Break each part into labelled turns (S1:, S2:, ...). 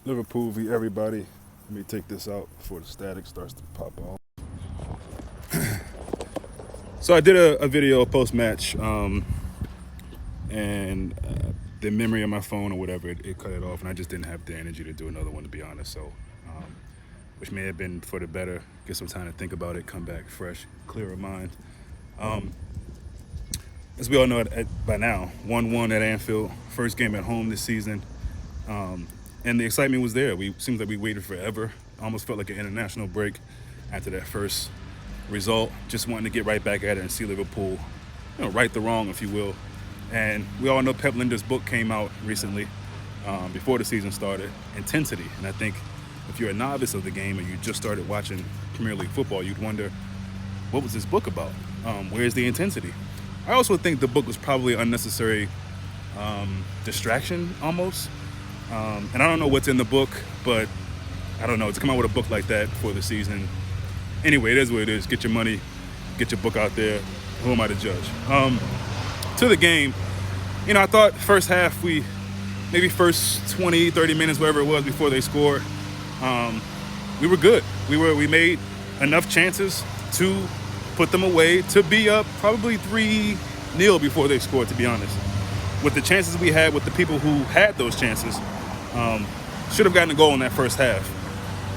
S1: Liverpool v. everybody. Let me take this out before the static starts to pop off. So I did a video post-match, and the memory of my phone or whatever, it cut it off, and I just didn't have the energy to do another one, to be honest. So, which may have been for the better. Get some time to think about it, come back fresh, clearer mind. As we all know by now, 1-1 at Anfield, first game at home this season. And the excitement was there. Seems like we waited forever. Almost felt like an international break after that first result. Just wanting to get right back at it and see Liverpool, right the wrong, if you will. And we all know Pep Linder's book came out recently, before the season started, Intensity. And I think if you're a novice of the game or you just started watching Premier League football, you'd wonder, what was this book about? Where's the intensity? I also think the book was probably unnecessary distraction almost. And I don't know what's in the book, but I don't know. To come out with a book like that before the season. Anyway, it is what it is. Get your money, get your book out there. Who am I to judge? To the game, I thought first half, maybe first 20, 30 minutes, whatever it was before they scored, we were good. We made enough chances to put them away, to be up probably 3-0 before they scored, to be honest. With the chances we had, with the people who had those chances, should have gotten a goal in that first half.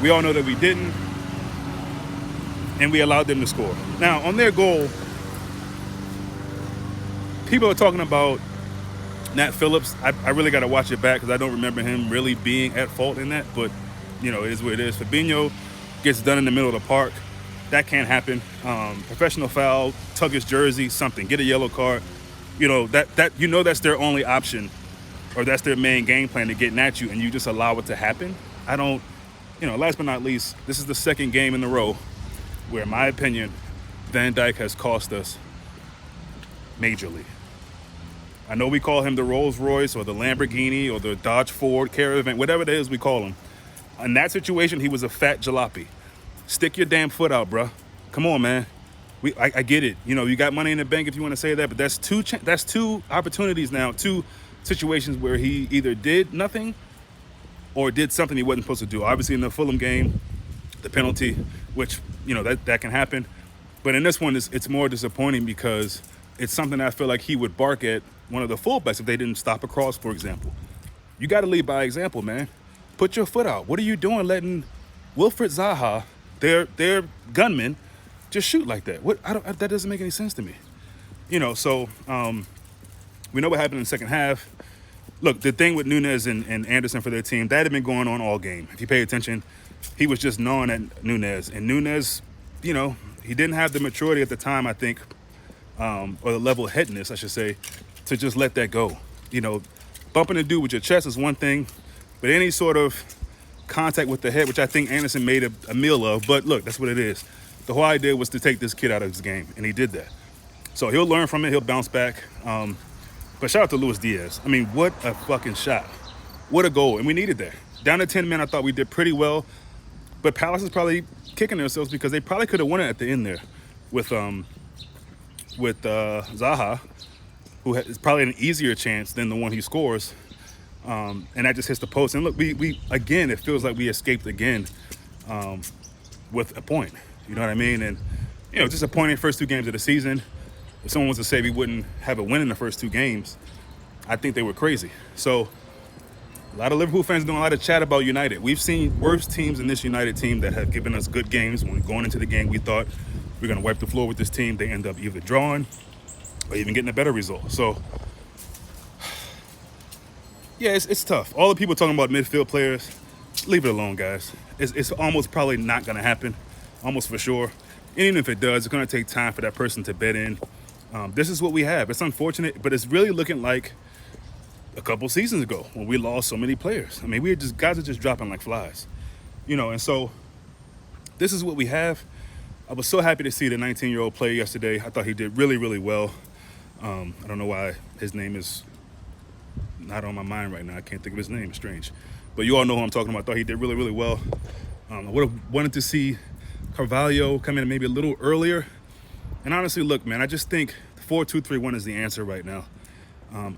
S1: We all know that we didn't, and we allowed them to score. Now, on their goal, people are talking about Nat Phillips. I really got to watch it back because I don't remember him really being at fault in that, but, it is what it is. Fabinho gets done in the middle of the park. That can't happen. Professional foul, tug his jersey, something, get a yellow card. That's their only option, or that's their main game plan to getting at you, and you just allow it to happen. I don't, last but not least, this is the second game in a row where, in my opinion, Van Dijk has cost us majorly. I know we call him the Rolls Royce or the Lamborghini or the Dodge Ford Caravan, whatever it is we call him. In that situation, he was a fat jalopy. Stick your damn foot out, bruh. Come on, man. I get it. You got money in the bank if you want to say that, but that's two opportunities now, two situations where he either did nothing or did something he wasn't supposed to do. Obviously, in the Fulham game, the penalty, which, that can happen. But in this one, it's more disappointing because it's something I feel like he would bark at one of the fullbacks if they didn't stop a cross, for example. You got to lead by example, man. Put your foot out. What are you doing letting Wilfried Zaha, their gunman, just shoot like that? That doesn't make any sense to me. So we know what happened in the second half. Look, the thing with Nunez and Anderson for their team, that had been going on all game. If you pay attention, he was just gnawing at Nunez. And Nunez, he didn't have the maturity at the time, I think, or the level-headedness, I should say, to just let that go. Bumping a dude with your chest is one thing, but any sort of contact with the head, which I think Anderson made a meal of, but look, that's what it is. The whole idea was to take this kid out of his game, and he did that. So he'll learn from it. He'll bounce back. But shout out to Luis Diaz. I mean, what a fucking shot. What a goal. And we needed that. Down to 10 men, I thought we did pretty well. But Palace is probably kicking themselves because they probably could have won it at the end there with Zaha, who is probably an easier chance than the one he scores. And that just hits the post. And look, we again, it feels like we escaped again with a point. You know what I mean? And, disappointing first two games of the season. If someone was to say we wouldn't have a win in the first two games, I think they were crazy. So a lot of Liverpool fans doing a lot of chat about United. We've seen worse teams than this United team that have given us good games. When going into the game, we thought we were going to wipe the floor with this team. They end up either drawing or even getting a better result. So, yeah, it's tough. All the people talking about midfield players, leave it alone, guys. It's almost probably not going to happen, almost for sure. And even if it does, it's going to take time for that person to bed in. This is what we have. It's unfortunate, but it's really looking like a couple seasons ago when we lost so many players. I mean, guys are just dropping like flies, and so this is what we have. I was so happy to see the 19-year-old play yesterday. I thought he did really, really well. I don't know why his name is not on my mind right now. I can't think of his name. It's strange. But you all know who I'm talking about. I thought he did really, really well. I would have wanted to see Carvalho come in maybe a little earlier. And honestly, look, man, I just think 4-2-3-1 is the answer right now.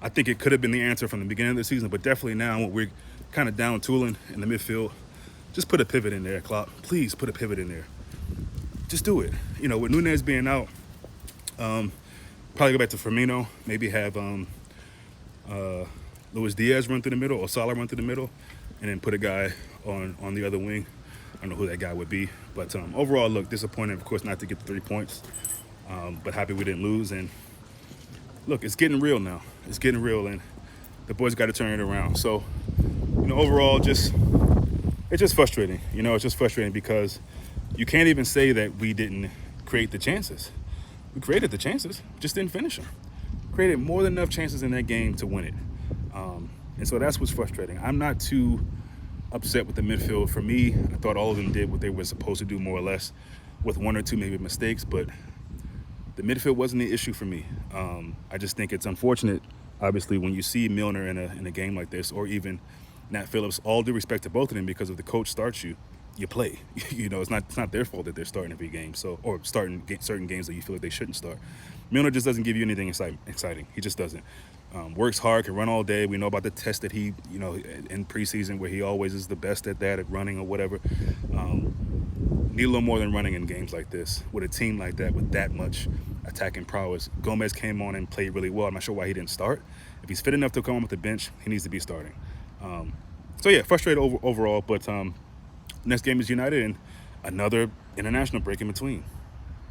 S1: I think it could have been the answer from the beginning of the season, but definitely now when we're kind of down tooling in the midfield. Just put a pivot in there, Klopp. Please put a pivot in there. Just do it. You know, with Nunez being out, probably go back to Firmino. Maybe have Luis Diaz run through the middle or Salah run through the middle, and then put a guy on the other wing. I don't know who that guy would be, but overall, look, disappointed, of course, not to get the 3 points, but happy we didn't lose. And look, it's getting real now. It's getting real, and the boys got to turn it around. So, you know, overall, it's just frustrating. You know, it's just frustrating because you can't even say that we didn't create the chances. We created the chances, just didn't finish them. Created more than enough chances in that game to win it. And so that's what's frustrating. I'm not too upset with the midfield. For me, I thought all of them did what they were supposed to do, more or less, with one or two maybe mistakes, but the midfield wasn't the issue for me. I just think it's unfortunate, obviously, when you see Milner in a game like this, or even Nat Phillips, all due respect to both of them, because if the coach starts you, you play. You know, it's not their fault that they're starting every game, or starting certain games that you feel like they shouldn't start. Milner just doesn't give you anything exciting. He just doesn't. Works hard, can run all day. We know about the test that he, you know, in preseason, where he always is the best at that, at running or whatever. Need a little more than running in games like this with a team like that, with that much attacking prowess. Gomez came on and played really well. I'm not sure why he didn't start. If he's fit enough to come on with the bench, he needs to be starting. So yeah, frustrated overall, but next game is United and another international break in between.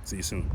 S1: See you soon.